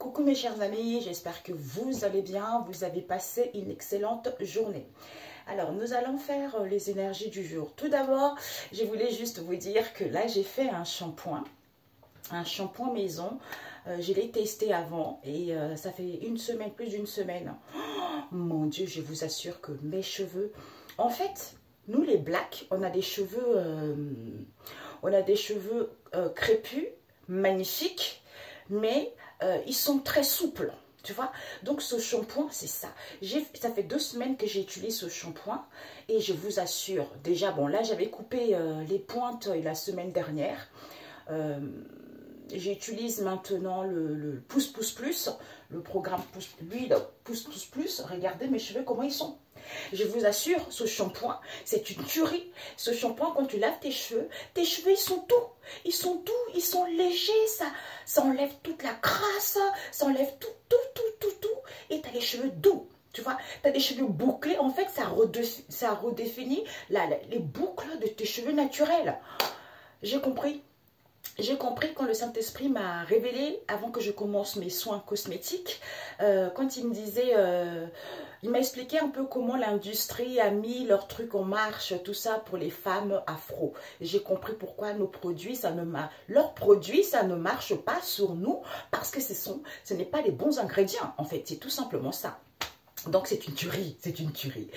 Coucou mes chers amis, j'espère que vous allez bien, vous avez passé une excellente journée. Alors, nous allons faire les énergies du jour. Tout d'abord, je voulais juste vous dire que là, j'ai fait un shampoing maison. Je l'ai testé avant et ça fait une semaine, plus d'une semaine. Oh, mon Dieu, je vous assure que mes cheveux... En fait, nous les blacks, on a des cheveux, crépus, magnifiques, mais ils sont très souples. Tu vois, donc ce shampoing, c'est ça. Ça fait 2 semaines que j'utilise ce shampoing et je vous assure, déjà, bon, là, j'avais coupé les pointes la semaine dernière. J'utilise maintenant le Pouce Pouce Plus, le programme Pouce Pouce Plus. Regardez mes cheveux, comment ils sont. Je vous assure, ce shampoing, c'est une tuerie. Ce shampoing, quand tu laves tes cheveux, ils sont doux. Ils sont doux, ils sont légers. Ça enlève toute la crasse, ça enlève tout. Et tu as les cheveux doux. Tu vois, tu as des cheveux bouclés. En fait, ça redéfinit les boucles de tes cheveux naturels. J'ai compris. J'ai compris quand le Saint-Esprit m'a révélé, avant que je commence mes soins cosmétiques, quand il me disait, il m'a expliqué un peu comment l'industrie a mis leurs trucs en marche, tout ça pour les femmes afro. J'ai compris pourquoi leurs produits, ça ne marche pas sur nous, parce que ce n'est pas les bons ingrédients, en fait, c'est tout simplement ça. Donc c'est une tuerie, c'est une tuerie.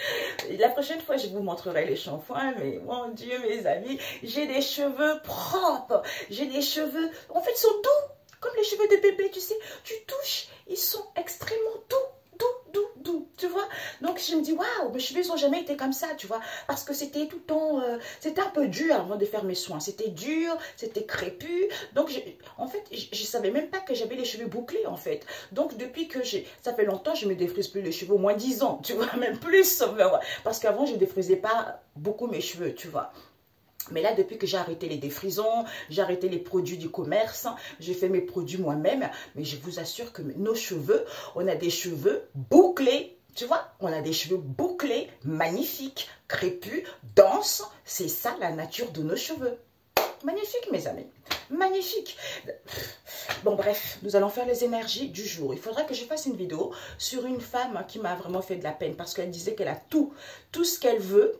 La prochaine fois, je vous montrerai les shampoings, mais mon Dieu, mes amis, j'ai des cheveux propres, j'ai des cheveux, en fait, ils sont doux, comme les cheveux de bébé, tu sais, tu touches, ils sont extrêmement doux, tu vois. Donc je me dis, waouh, mes cheveux n'ont jamais été comme ça, tu vois, parce que c'était tout le temps, c'était un peu dur avant de faire mes soins, c'était dur, c'était crépus, donc en fait, je savais même pas que j'avais les cheveux bouclés, en fait. Donc depuis que ça fait longtemps, je me défrise plus les cheveux, au moins 10 ans, tu vois, même plus, parce qu'avant, je ne défrisais pas beaucoup mes cheveux, tu vois. Mais là, depuis que j'ai arrêté les défrisons, j'ai arrêté les produits du commerce, j'ai fait mes produits moi-même. Mais je vous assure que nos cheveux, on a des cheveux bouclés. Tu vois, on a des cheveux bouclés, magnifiques, crépus, denses. C'est ça la nature de nos cheveux. Magnifique, mes amis. Magnifique. Bon, bref, nous allons faire les énergies du jour. Il faudra que je fasse une vidéo sur une femme qui m'a vraiment fait de la peine parce qu'elle disait qu'elle a tout ce qu'elle veut.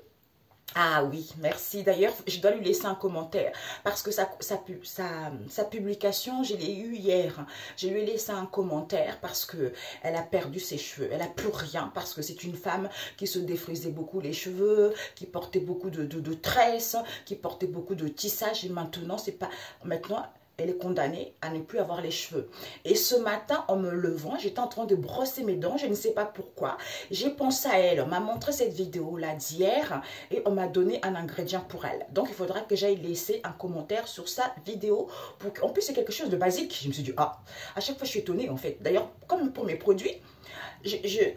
Ah oui, merci. D'ailleurs, je dois lui laisser un commentaire parce que sa publication, je l'ai eue hier. Je lui ai laissé un commentaire parce qu'elle a perdu ses cheveux. Elle n'a plus rien parce que c'est une femme qui se défrisait beaucoup les cheveux, qui portait beaucoup de tresses, qui portait beaucoup de tissage. Et maintenant, c'est pas... Maintenant, elle est condamnée à ne plus avoir les cheveux. Et ce matin, en me levant, j'étais en train de brosser mes dents, je ne sais pas pourquoi. J'ai pensé à elle, on m'a montré cette vidéo-là d'hier et on m'a donné un ingrédient pour elle. Donc, il faudra que j'aille laisser un commentaire sur sa vidéo. En plus, c'est quelque chose de basique. Je me suis dit, ah, à chaque fois, je suis étonnée, en fait. D'ailleurs, comme pour mes produits,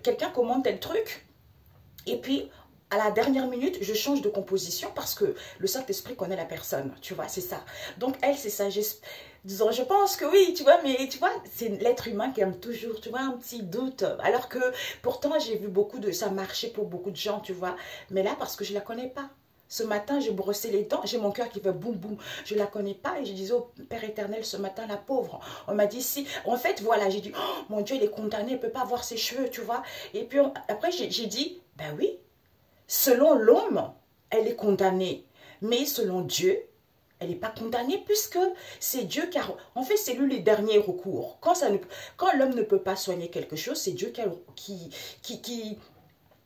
quelqu'un commente tel truc et puis... À la dernière minute, je change de composition parce que le Saint-Esprit connaît la personne, tu vois, c'est ça. Donc, elle, c'est ça. Disons, je pense que oui, tu vois, mais tu vois, c'est l'être humain qui aime toujours, tu vois, un petit doute. Alors que, pourtant, j'ai vu ça marcher pour beaucoup de gens, tu vois. Mais là, parce que je ne la connais pas. Ce matin, j'ai brossé les dents, j'ai mon cœur qui fait boum boum. Je ne la connais pas et je disais au Père éternel ce matin, la pauvre. On m'a dit si. En fait, voilà, j'ai dit, oh, mon Dieu, elle est condamnée, elle ne peut pas avoir ses cheveux, tu vois. Et puis après, j'ai dit, ben oui. Selon l'homme, elle est condamnée. Mais selon Dieu, elle n'est pas condamnée puisque c'est Dieu qui a... En fait, c'est lui le dernier recours. Quand l'homme ne peut pas soigner quelque chose, c'est Dieu qui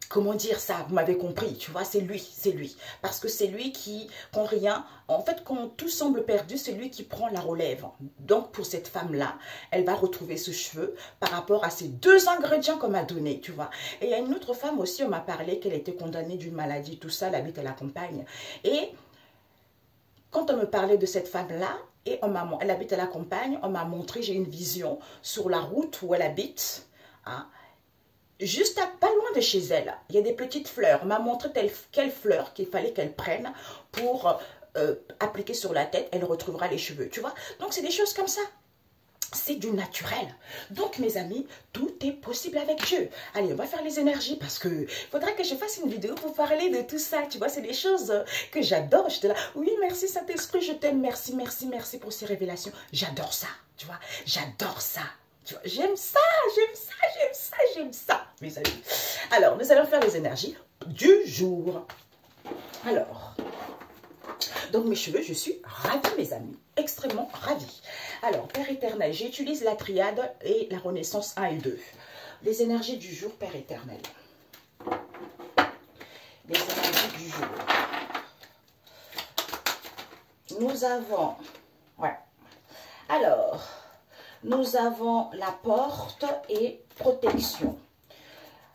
comment dire ça, vous m'avez compris, tu vois, c'est lui. Parce que c'est lui qui, quand rien, en fait, quand tout semble perdu, c'est lui qui prend la relève. Donc, pour cette femme-là, elle va retrouver ce cheveu par rapport à ces 2 ingrédients qu'on m'a donnés, tu vois. Et il y a une autre femme aussi, on m'a parlé qu'elle était condamnée d'une maladie, tout ça, elle habite à la campagne. Et quand on me parlait de cette femme-là, et elle habite à la campagne, on m'a montré, j'ai une vision sur la route où elle habite, hein. Juste pas loin de chez elle, il y a des petites fleurs. On m'a montré quelles fleurs qu'il fallait qu'elle prenne pour appliquer sur la tête. Elle retrouvera les cheveux, tu vois. Donc, c'est des choses comme ça. C'est du naturel. Donc, mes amis, tout est possible avec Dieu. Allez, on va faire les énergies parce que faudrait que je fasse une vidéo pour parler de tout ça. Tu vois, c'est des choses que j'adore. J'étais là, oui, merci Saint-Esprit, je t'aime. Merci pour ces révélations. J'adore ça, tu vois. J'adore ça. Tu vois, j'aime ça, j'aime ça, j'aime ça, j'aime ça, mes amis. Alors, nous allons faire les énergies du jour. Alors, donc mes cheveux, je suis ravie, mes amis, extrêmement ravie. Alors, Père éternel, j'utilise la triade et la renaissance 1 et 2. Les énergies du jour, Père éternel. Les énergies du jour. Nous avons, ouais. Alors, nous avons la porte et protection.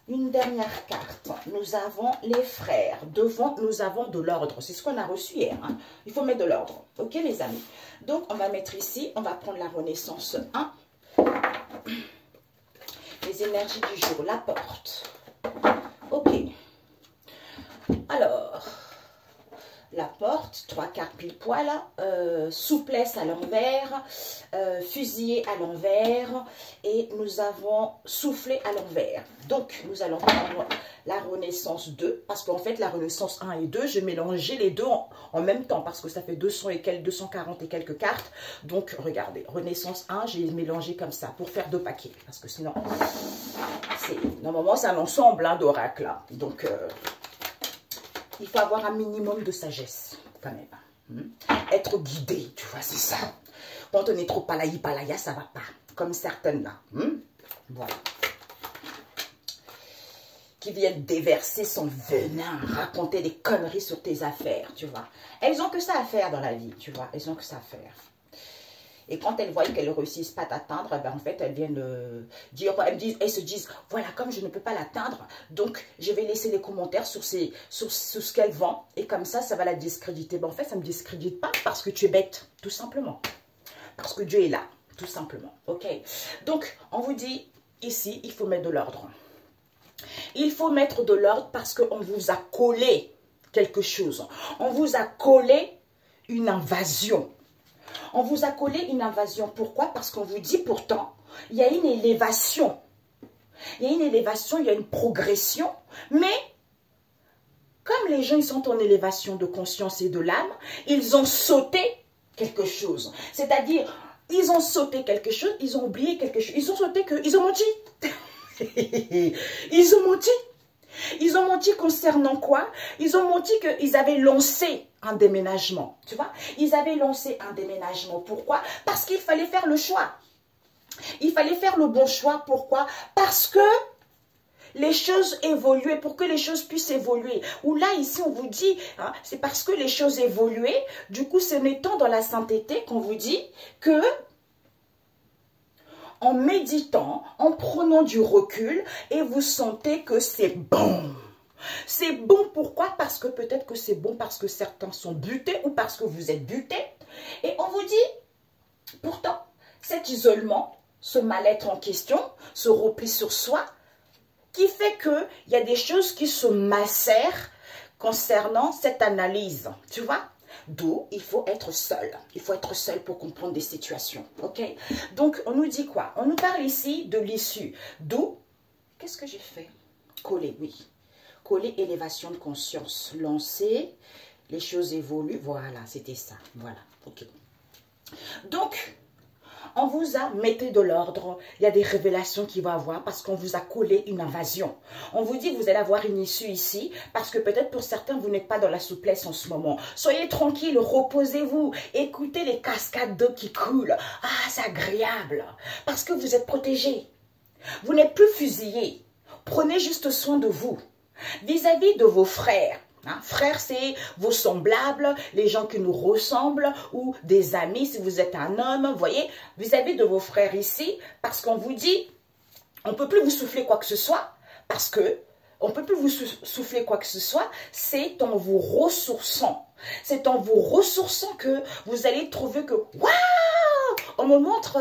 Une dernière carte. Nous avons les frères. Devant, nous avons de l'ordre. C'est ce qu'on a reçu hier. Hein. Il faut mettre de l'ordre. Ok, les amis? Donc, on va mettre ici. On va prendre la renaissance 1. Les énergies du jour. La porte. Ok. Alors, la porte, 3 quarts pile poil, souplesse à l'envers, fusillé à l'envers et nous avons soufflé à l'envers. Donc, nous allons prendre la renaissance 2 parce qu'en fait, la renaissance 1 et 2, j'ai mélangé les deux en même temps parce que ça fait 200 et quelques, 240 et quelques cartes. Donc, regardez, renaissance 1, j'ai mélangé comme ça pour faire 2 paquets parce que sinon, normalement, c'est un ensemble hein, d'oracles. Donc, il faut avoir un minimum de sagesse, quand même. Être guidé, tu vois, c'est ça. Quand on est trop palaya, ça va pas. Comme certaines là. Voilà. Qui viennent déverser son venin, raconter des conneries sur tes affaires, tu vois. Elles ont que ça à faire dans la vie, tu vois. Elles ont que ça à faire. Et quand elles voient qu'elles ne réussissent pas à t'atteindre, ben en fait, elles viennent dire, elles se disent, voilà, comme je ne peux pas l'atteindre, donc je vais laisser les commentaires sur ce qu'elle vend. Et comme ça va la discréditer. Ben en fait, ça ne me discrédite pas parce que tu es bête, tout simplement. Parce que Dieu est là, tout simplement. Ok? Donc, on vous dit, ici, il faut mettre de l'ordre. Il faut mettre de l'ordre parce qu'on vous a collé quelque chose. On vous a collé une invasion. On vous a collé une invasion. Pourquoi? Parce qu'on vous dit pourtant, il y a une élévation. Il y a une élévation, il y a une progression. Mais, comme les gens ils sont en élévation de conscience et de l'âme, ils ont sauté quelque chose. C'est-à-dire, ils ont sauté quelque chose, ils ont oublié quelque chose. Ils ont sauté ils ont menti. Ils ont menti. Ils ont menti concernant quoi? Ils ont menti qu'ils avaient lancé un déménagement. Tu vois? Ils avaient lancé un déménagement. Pourquoi? Parce qu'il fallait faire le choix. Il fallait faire le bon choix. Pourquoi? Parce que les choses évoluaient. Pour que les choses puissent évoluer. Ou là, ici, on vous dit, hein, c'est parce que les choses évoluaient. Du coup, c'est en étant dans la sainteté qu'on vous dit que en méditant, en prenant du recul, et vous sentez que c'est bon. C'est bon, pourquoi? Parce que peut-être que c'est bon parce que certains sont butés ou parce que vous êtes butés. Et on vous dit, pourtant, cet isolement, ce mal-être en question, ce repli sur soi, qui fait qu'il y a des choses qui se macèrent concernant cette analyse, tu vois? D'où il faut être seul. Il faut être seul pour comprendre des situations. Ok? Donc, on nous dit quoi? On nous parle ici de l'issue. D'où, qu'est-ce que j'ai fait? Coller, oui. Coller, élévation de conscience. Lancer, les choses évoluent. Voilà, c'était ça. Voilà, ok. Donc, on vous a mettez de l'ordre. Il y a des révélations qu'il va avoir parce qu'on vous a collé une invasion. On vous dit que vous allez avoir une issue ici parce que peut-être pour certains, vous n'êtes pas dans la souplesse en ce moment. Soyez tranquille, reposez-vous. Écoutez les cascades d'eau qui coulent. Ah, c'est agréable parce que vous êtes protégés. Vous n'êtes plus fusillés. Prenez juste soin de vous. Vis-à-vis de vos frères. Hein, frères, c'est vos semblables, les gens qui nous ressemblent ou des amis si vous êtes un homme, vous voyez, vis-à-vis de vos frères ici, parce qu'on vous dit, on ne peut plus vous souffler quoi que ce soit, parce que on ne peut plus vous souffler quoi que ce soit, c'est en vous ressourçant. C'est en vous ressourçant que vous allez trouver que, waouh! On me montre,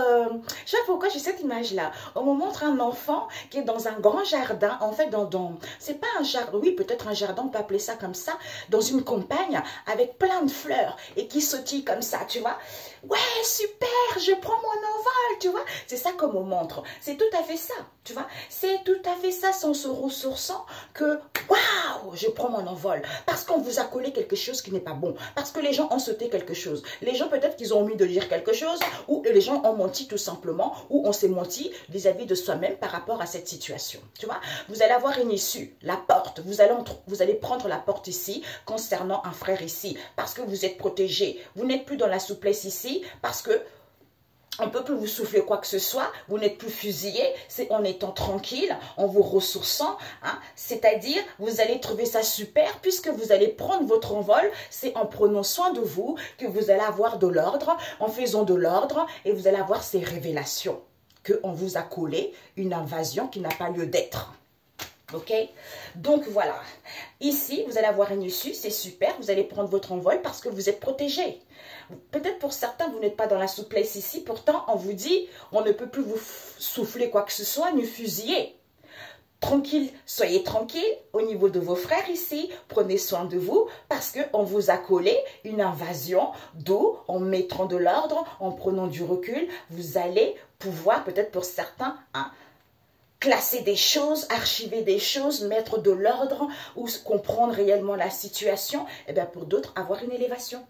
je sais pas pourquoi j'ai cette image-là, on me montre un enfant qui est dans un grand jardin, en fait, c'est pas un jardin, oui, peut-être un jardin, on peut appeler ça comme ça, dans une campagne avec plein de fleurs et qui sautille comme ça, tu vois. Ouais, super, je prends mon envol, tu vois. C'est ça comme on montre. C'est tout à fait ça, tu vois. C'est tout à fait ça, c'est en se ressourçant que, waouh, je prends mon envol. Parce qu'on vous a collé quelque chose qui n'est pas bon. Parce que les gens ont sauté quelque chose. Les gens, peut-être qu'ils ont omis de dire quelque chose, ou les gens ont menti tout simplement, ou on s'est menti vis-à-vis de soi-même par rapport à cette situation. Tu vois, vous allez avoir une issue, la porte. Vous allez prendre la porte ici, concernant un frère ici, parce que vous êtes protégé. Vous n'êtes plus dans la souplesse ici, parce que on ne peut plus vous souffler quoi que ce soit, vous n'êtes plus fusillé, c'est en étant tranquille, en vous ressourçant, hein, c'est-à-dire vous allez trouver ça super puisque vous allez prendre votre envol, c'est en prenant soin de vous que vous allez avoir de l'ordre, en faisant de l'ordre et vous allez avoir ces révélations qu'on vous a collé une invasion qui n'a pas lieu d'être. Ok, donc voilà, ici vous allez avoir une issue, c'est super, vous allez prendre votre envol parce que vous êtes protégé. Peut-être pour certains vous n'êtes pas dans la souplesse ici, pourtant on vous dit on ne peut plus vous souffler quoi que ce soit, ni fusiller. Tranquille, soyez tranquille au niveau de vos frères ici, prenez soin de vous parce qu'on vous a collé une invasion d'eau en mettant de l'ordre, en prenant du recul, vous allez pouvoir peut-être pour certains, hein, classer des choses, archiver des choses, mettre de l'ordre ou comprendre réellement la situation, et bien pour d'autres, avoir une élévation.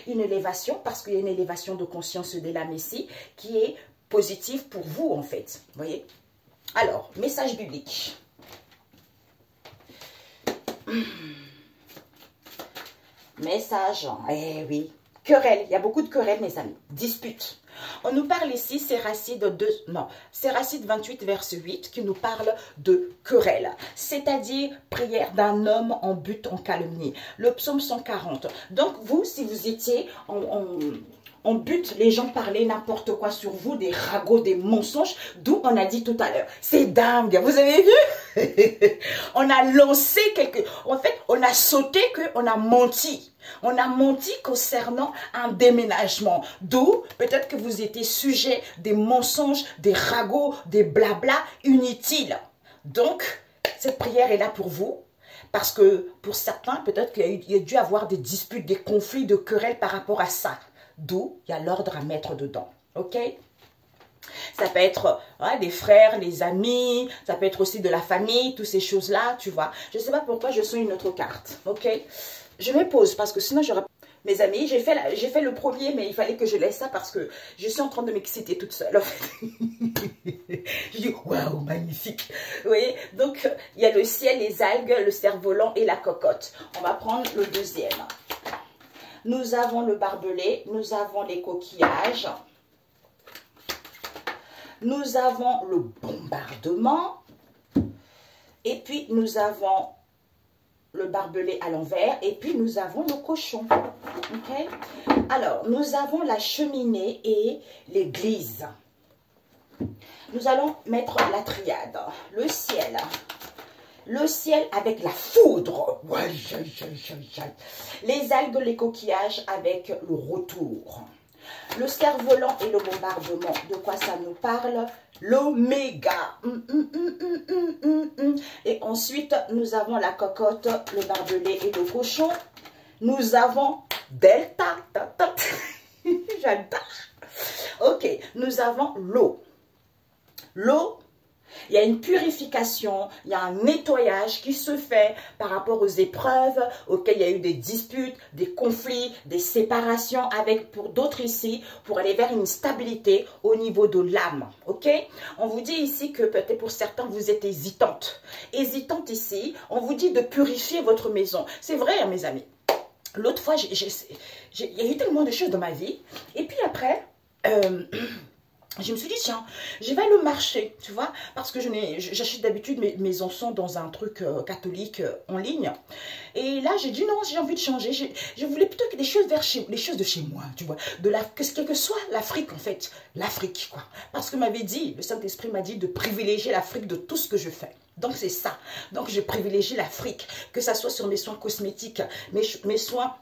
Une élévation parce qu'il y a une élévation de conscience de l'âme ici qui est positive pour vous en fait. Vous voyez? Alors, message biblique. Message, eh oui. Querelle, il y a beaucoup de querelles mes amis. Dispute. On nous parle ici, c'est Racide 28 verset 8 qui nous parle de querelle, c'est-à-dire prière d'un homme en but en calomnie. Le psaume 140. Donc vous, si vous étiez en but, les gens parlaient n'importe quoi sur vous, des ragots, des mensonges, d'où on a dit tout à l'heure. C'est dingue, vous avez vu? On a lancé en fait, on a sauté qu'on a menti. On a menti concernant un déménagement. D'où, peut-être que vous étiez sujet des mensonges, des ragots, des blabla inutiles. Donc, cette prière est là pour vous. Parce que pour certains, peut-être qu'il y a dû avoir des disputes, des conflits, de querelles par rapport à ça. D'où il y a l'ordre à mettre dedans. Ok? Ça peut être des frères, les amis, ça peut être aussi de la famille, toutes ces choses-là, tu vois. Je ne sais pas pourquoi je sens une autre carte. Ok? Je me pose parce que sinon j'aurais... Mes amis, j'ai fait le premier, mais il fallait que je laisse ça parce que je suis en train de m'exciter toute seule. Je dis, waouh, magnifique. Vous voyez? Donc, il y a le ciel, les algues, le cerf-volant et la cocotte. On va prendre le deuxième. Nous avons le barbelé, nous avons les coquillages. Nous avons le bombardement. Et puis, nous avons le barbelé à l'envers. Et puis, nous avons le cochon. Ok? Alors, nous avons la cheminée et l'église. Nous allons mettre la triade. Le ciel. Le ciel avec la foudre. Les algues, les coquillages avec le retour. Le cerf-volant et le bombardement. De quoi ça nous parle? L'oméga. Et ensuite, nous avons la cocotte, le barbelé et le cochon. Nous avons delta. J'adore. Ok, nous avons l'eau. L'eau, il y a une purification, il y a un nettoyage qui se fait par rapport aux épreuves auxquelles il y a eu des disputes, des conflits, des séparations avec pour d'autres ici, pour aller vers une stabilité au niveau de l'âme. Ok? On vous dit ici que peut-être pour certains vous êtes hésitante. Hésitante ici, on vous dit de purifier votre maison. C'est vrai, hein, mes amis. L'autre fois, il y a eu tellement de choses dans ma vie. Et puis après... je me suis dit, tiens, je vais aller au marché, tu vois, parce que j'achète d'habitude mes encens dans un truc catholique en ligne. Et là, j'ai dit, non, j'ai envie de changer. Je voulais plutôt que des choses les choses de chez moi, tu vois, quelle que soit l'Afrique, en fait, l'Afrique, quoi. Parce que m'avait dit, le Saint-Esprit m'a dit de privilégier l'Afrique de tout ce que je fais. Donc, c'est ça. Donc, je privilégie l'Afrique, que ça soit sur mes soins cosmétiques, mes soins,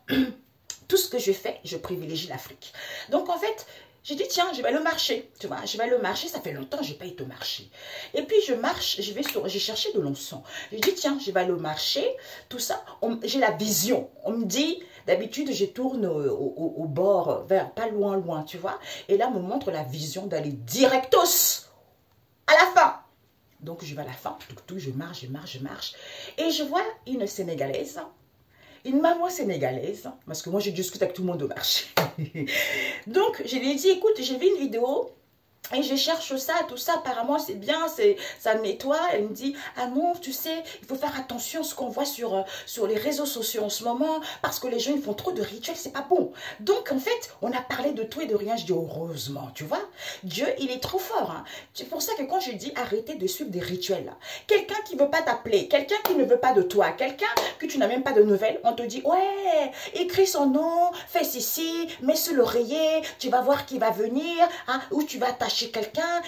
tout ce que je fais, je privilégie l'Afrique. Donc, en fait... j'ai dit, tiens, je vais aller au marché, tu vois, je vais aller au marché, ça fait longtemps que je n'ai pas été au marché. Et puis, je marche, j'ai cherché de l'encens. J'ai dit, tiens, je vais aller au marché, tout ça, j'ai la vision. On me dit, D'habitude, je tourne au bord, vers pas loin, tu vois. Et là, me montre la vision d'aller directos à la fin. Donc, je vais à la fin, je marche. Et je vois une Sénégalaise, une maman sénégalaise, parce que moi, je discute avec tout le monde au marché. Donc, je lui ai dit, écoute, j'ai vu une vidéo et je cherche ça, tout ça, apparemment c'est bien, ça nettoie. Elle me dit, ah non, tu sais, il faut faire attention à ce qu'on voit sur les réseaux sociaux en ce moment, parce que les gens ils font trop de rituels, c'est pas bon. Donc en fait, on a parlé de tout et de rien, je dis heureusement, tu vois. Dieu, il est trop fort. Hein. C'est pour ça que quand je dis arrêtez de suivre des rituels, quelqu'un qui ne veut pas t'appeler, quelqu'un qui ne veut pas de toi, quelqu'un que tu n'as même pas de nouvelles, on te dit, ouais, écris son nom, fais ceci, mets sur l'oreiller, tu vas voir qui va venir, hein, ou tu vas attacher quelqu'un,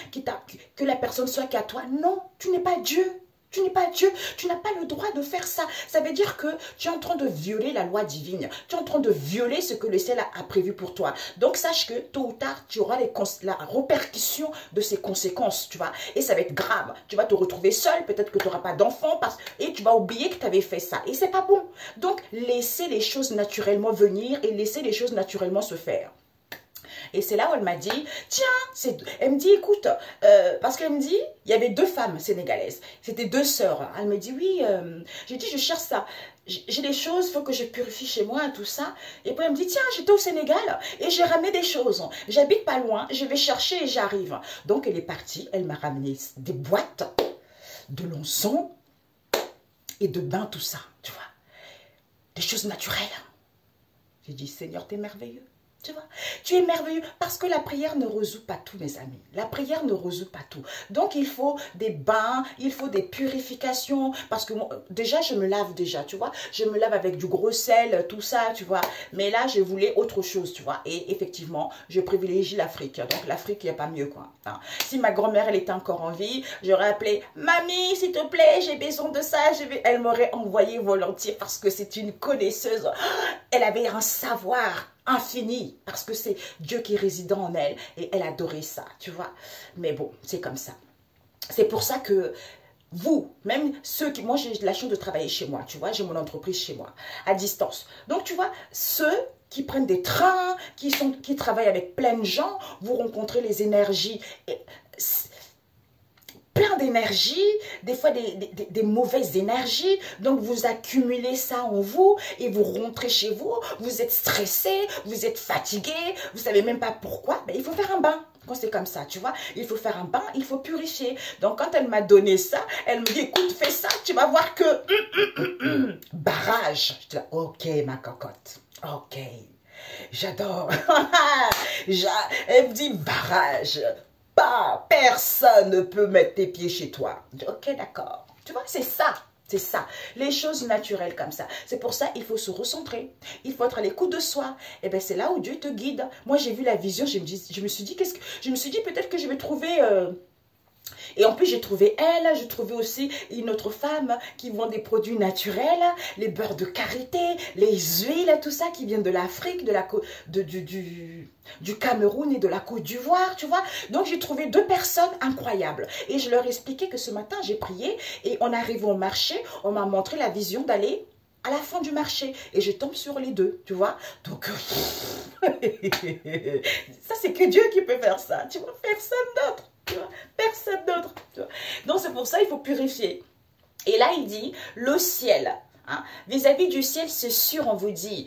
que la personne soit qu'à toi. Non, tu n'es pas Dieu. Tu n'es pas Dieu. Tu n'as pas le droit de faire ça. Ça veut dire que tu es en train de violer la loi divine. Tu es en train de violer ce que le ciel a prévu pour toi. Donc, sache que tôt ou tard, tu auras la répercussion de ces conséquences, tu vois. Et ça va être grave. Tu vas te retrouver seul. Peut-être que tu n'auras pas d'enfant et tu vas oublier que tu avais fait ça. Et c'est pas bon. Donc, laissez les choses naturellement venir et laissez les choses naturellement se faire. Et c'est là où elle m'a dit, tiens, elle me dit, écoute, parce qu'elle me dit, il y avait 2 femmes sénégalaises, c'était 2 sœurs. Elle me dit, oui, j'ai dit, je cherche ça. J'ai des choses, il faut que je purifie chez moi, tout ça. Et puis elle me dit, tiens, j'étais au Sénégal et j'ai ramené des choses. J'habite pas loin, je vais chercher et j'arrive. Donc elle est partie, elle m'a ramené des boîtes de l'encens et de bain, tout ça, tu vois. Des choses naturelles. J'ai dit, Seigneur, t'es merveilleux. Tu vois, tu es merveilleux parce que la prière ne résout pas tout, mes amis. La prière ne résout pas tout. Donc, il faut des bains, il faut des purifications. Parce que moi, déjà, je me lave déjà, tu vois. Je me lave avec du gros sel, tout ça, tu vois. Mais là, je voulais autre chose, tu vois. Et effectivement, je privilégie l'Afrique. Donc, l'Afrique, il n'y a pas mieux, quoi. Hein. Si ma grand-mère, elle était encore en vie, j'aurais appelé « Mamie, s'il te plaît, j'ai besoin de ça. » Elle m'aurait envoyé volontiers parce que c'est une connaisseuse. Elle avait un savoir infini, parce que c'est Dieu qui réside en elle, et elle adorait ça, tu vois. Mais bon, c'est comme ça. C'est pour ça que vous, même ceux qui... Moi, j'ai la chance de travailler chez moi, tu vois, j'ai mon entreprise chez moi, à distance. Donc, tu vois, ceux qui prennent des trains, qui travaillent avec plein de gens, vous rencontrez les énergies... plein d'énergie, des fois des mauvaises énergies, donc vous accumulez ça en vous et vous rentrez chez vous, vous êtes stressé, vous êtes fatigué, vous savez même pas pourquoi, ben, il faut faire un bain. Quand c'est comme ça, tu vois, il faut faire un bain, il faut purifier. Donc quand elle m'a donné ça, elle me dit, écoute, fais ça, tu vas voir que barrage. Je dis, ok ma cocotte, ok, j'adore. Elle me dit barrage. Pas, personne ne peut mettre tes pieds chez toi. Ok, d'accord. Tu vois, c'est ça. C'est ça. Les choses naturelles comme ça. C'est pour ça il faut se recentrer. Il faut être à l'écoute de soi. Et bien, c'est là où Dieu te guide. Moi, j'ai vu la vision. Je me suis dit, peut-être que je vais trouver... Et en plus, j'ai trouvé elle, j'ai trouvé aussi une autre femme qui vend des produits naturels, les beurres de karité, les huiles, tout ça qui vient de l'Afrique, du Cameroun et de la Côte d'Ivoire, tu vois. Donc, j'ai trouvé 2 personnes incroyables. Et je leur ai expliqué que ce matin, j'ai prié et en arrivant au marché, on m'a montré la vision d'aller à la fin du marché. Et je tombe sur les 2, tu vois. Donc, ça, c'est que Dieu qui peut faire ça. Tu vois, personne d'autre. Personne d'autre. Donc, c'est pour ça il faut purifier. Et là, il dit, le ciel. Vis-à-vis du ciel, c'est sûr, on vous dit.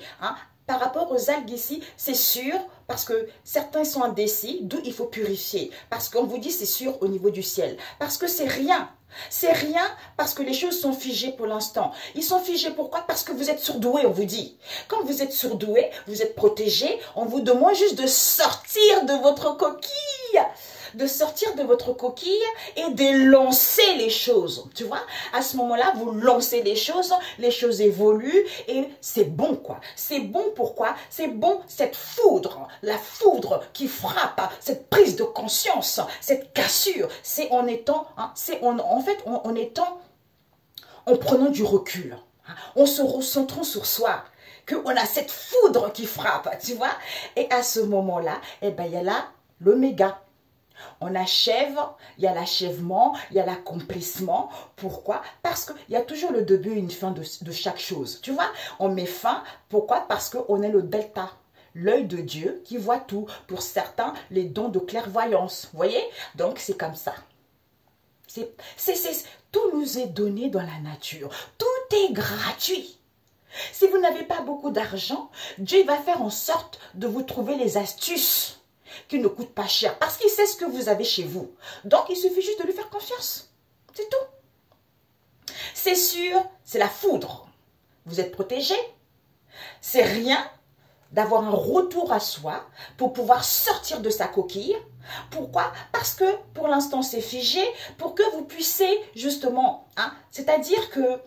Par rapport aux algues ici, c'est sûr, parce que certains sont indécis, d'où il faut purifier. Parce qu'on vous dit, c'est sûr au niveau du ciel. Parce que c'est rien. C'est rien parce que les choses sont figées pour l'instant. Ils sont figés pourquoi? Parce que vous êtes surdoué, on vous dit. Quand vous êtes surdoué, vous êtes protégé, on vous demande juste de sortir de votre coquille. De sortir de votre coquille et de lancer les choses. Tu vois, à ce moment-là, vous lancez les choses évoluent et c'est bon quoi. C'est bon pourquoi? C'est bon cette foudre, la foudre qui frappe, cette prise de conscience, cette cassure. C'est en étant, en prenant du recul, en se recentrant sur soi. Qu'on a cette foudre qui frappe, tu vois. Et à ce moment-là, eh ben, il y a là l'oméga. On achève, il y a l'achèvement, il y a l'accomplissement. Pourquoi? Parce qu'il y a toujours le début et une fin de chaque chose. Tu vois, on met fin. Pourquoi? Parce qu'on est le delta. L'œil de Dieu qui voit tout. Pour certains, les dons de clairvoyance. Vous voyez? Donc, c'est comme ça. Tout nous est donné dans la nature. Tout est gratuit. Si vous n'avez pas beaucoup d'argent, Dieu va faire en sorte de vous trouver les astuces qui ne coûtent pas cher. Parce qu'il sait ce que vous avez chez vous. Donc, il suffit juste de lui faire confiance. C'est tout. C'est sûr, c'est la foudre. Vous êtes protégé. C'est rien d'avoir un retour à soi pour pouvoir sortir de sa coquille. Pourquoi? Parce que pour l'instant c'est figé, pour que vous puissiez justement, c'est-à-dire que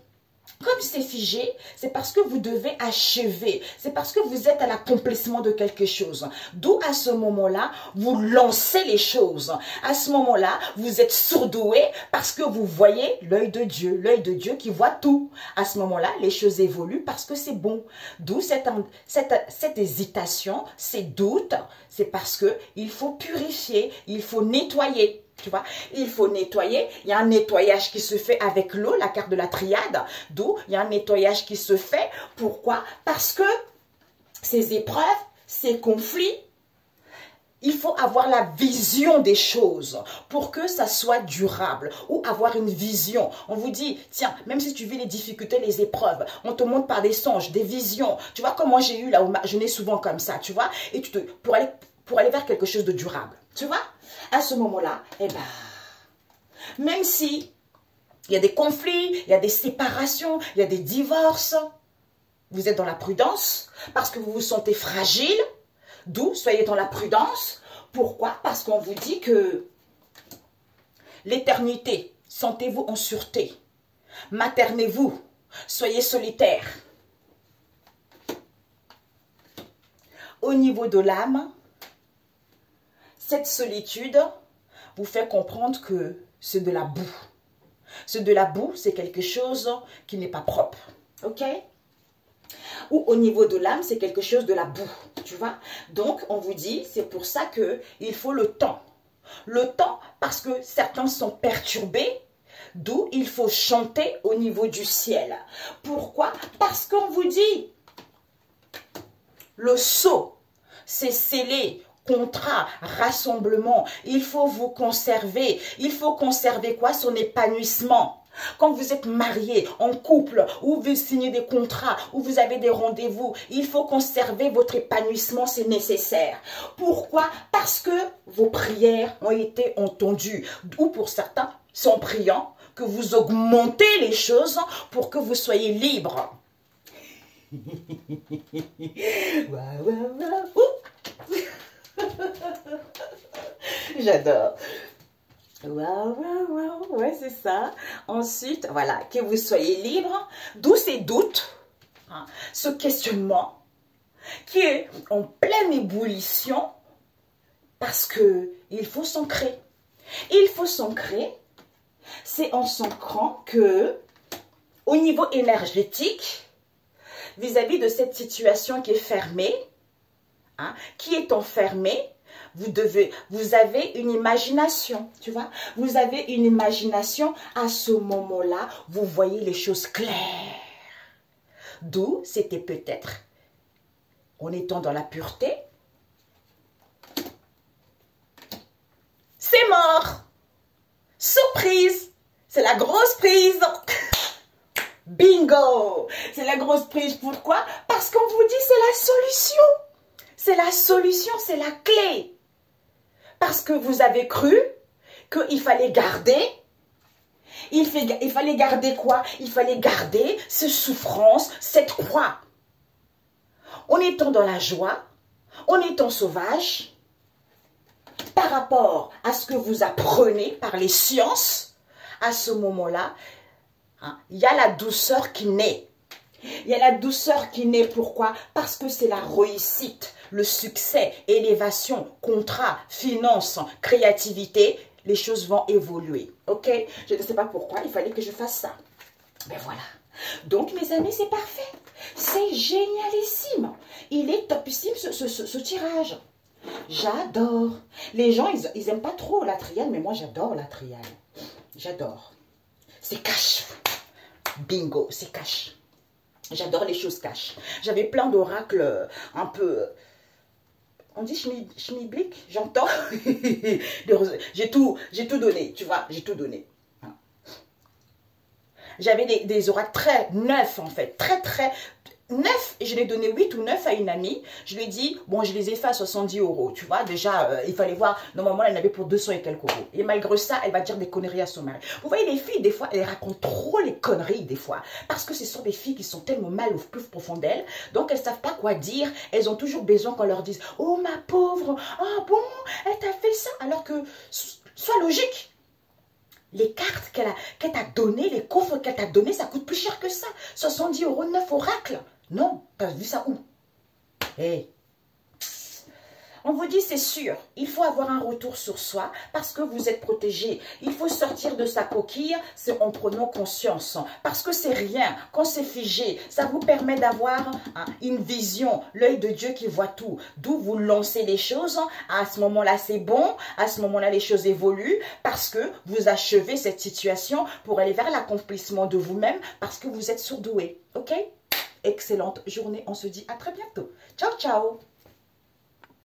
comme c'est figé, c'est parce que vous devez achever, c'est parce que vous êtes à l'accomplissement de quelque chose. D'où à ce moment-là, vous lancez les choses. À ce moment-là, vous êtes surdoué parce que vous voyez l'œil de Dieu qui voit tout. À ce moment-là, les choses évoluent parce que c'est bon. D'où cette hésitation, ces doutes, c'est parce que il faut purifier, il faut nettoyer. Tu vois, il faut nettoyer. Il y a un nettoyage qui se fait avec l'eau, la carte de la triade. D'où il y a un nettoyage qui se fait. Pourquoi? Parce que ces épreuves, ces conflits, il faut avoir la vision des choses pour que ça soit durable ou avoir une vision. On vous dit, tiens, même si tu vis les difficultés, les épreuves, on te montre par des songes, des visions. Tu vois, comme moi j'ai eu là, je n'ai souvent comme ça, tu vois, et pour aller vers quelque chose de durable. Tu vois? À ce moment-là, eh ben, même si il y a des conflits, il y a des séparations, il y a des divorces, vous êtes dans la prudence parce que vous vous sentez fragile. D'où soyez dans la prudence. Pourquoi? Parce qu'on vous dit que l'éternité, sentez-vous en sûreté. Maternez-vous, soyez solitaire. Au niveau de l'âme, cette solitude vous fait comprendre que c'est de la boue. C'est de la boue, c'est quelque chose qui n'est pas propre. Ok? Ou au niveau de l'âme, c'est quelque chose de la boue. Tu vois? Donc, on vous dit, c'est pour ça qu'il faut le temps. Le temps, parce que certains sont perturbés, d'où il faut chanter au niveau du ciel. Pourquoi? Parce qu'on vous dit, le sceau, c'est scellé. Contrat, rassemblement, il faut vous conserver. Il faut conserver quoi? Son épanouissement. Quand vous êtes marié, en couple, ou vous signez des contrats, ou vous avez des rendez-vous, il faut conserver votre épanouissement, c'est nécessaire. Pourquoi? Parce que vos prières ont été entendues. Ou pour certains, c'est en priant que vous augmentez les choses pour que vous soyez libre. J'adore. Waouh, ouais, c'est ça. Ensuite, voilà, que vous soyez libre, d'où ces doutes, ce questionnement qui est en pleine ébullition parce que il faut s'ancrer. Il faut s'ancrer, c'est en s'ancrant que, au niveau énergétique, vis-à-vis de cette situation qui est fermée, qui est enfermée, vous avez une imagination, tu vois. Vous avez une imagination, à ce moment-là, vous voyez les choses claires. D'où c'était peut-être, en étant dans la pureté, c'est mort. Surprise, c'est la grosse prise. Bingo, c'est la grosse prise. Pourquoi? Parce qu'on vous dit c'est la solution. C'est la solution, c'est la clé. Parce que vous avez cru qu'il fallait garder. Il fallait garder quoi? Il fallait garder ces souffrances, cette croix. En étant dans la joie, en étant sauvage, par rapport à ce que vous apprenez par les sciences, à ce moment-là, il y a la douceur qui naît. Il y a la douceur qui naît, pourquoi? Parce que c'est la réussite, le succès, élévation, contrat, finance, créativité. Les choses vont évoluer, ok? Je ne sais pas pourquoi, il fallait que je fasse ça. Ben voilà. Donc, mes amis, c'est parfait. C'est génialissime. Il est topissime, ce tirage. J'adore. Les gens, ils aiment pas trop la triade, mais moi, j'adore la triade. J'adore. C'est cash. Bingo, c'est cash. J'adore les choses cash. J'avais plein d'oracles un peu... On dit schmiblik, j'entends. J'ai tout donné, tu vois, j'ai tout donné. J'avais des oracles très neufs, en fait, très neufs. Et je l'ai donné 8 ou 9 à une amie. Je lui ai dit, bon, je les ai fait à 70 €. Tu vois, déjà, il fallait voir. Normalement, elle en avait pour 200 et quelques euros. Et malgré ça, elle va dire des conneries à son mari. Vous voyez, les filles, des fois, elles racontent trop les conneries, des fois. Parce que ce sont des filles qui sont tellement mal au plus profond d'elles. Donc, elles ne savent pas quoi dire. Elles ont toujours besoin qu'on leur dise, oh, ma pauvre, ah bon, elle t'a fait ça. Alors que, sois logique. Les cartes qu'elle t'a données, les coffres qu'elle t'a donnés, ça coûte plus cher que ça. 70 €, 9 oracles. Non, t'as vu ça où? Hey. On vous dit, c'est sûr, il faut avoir un retour sur soi parce que vous êtes protégé. Il faut sortir de sa coquille, c'est en prenant conscience. Parce que c'est rien, quand c'est figé, ça vous permet d'avoir une vision, l'œil de Dieu qui voit tout. D'où vous lancez les choses, à ce moment-là c'est bon, à ce moment-là les choses évoluent parce que vous achevez cette situation pour aller vers l'accomplissement de vous-même parce que vous êtes surdoué. Ok? Excellente journée, on se dit à très bientôt. Ciao, ciao!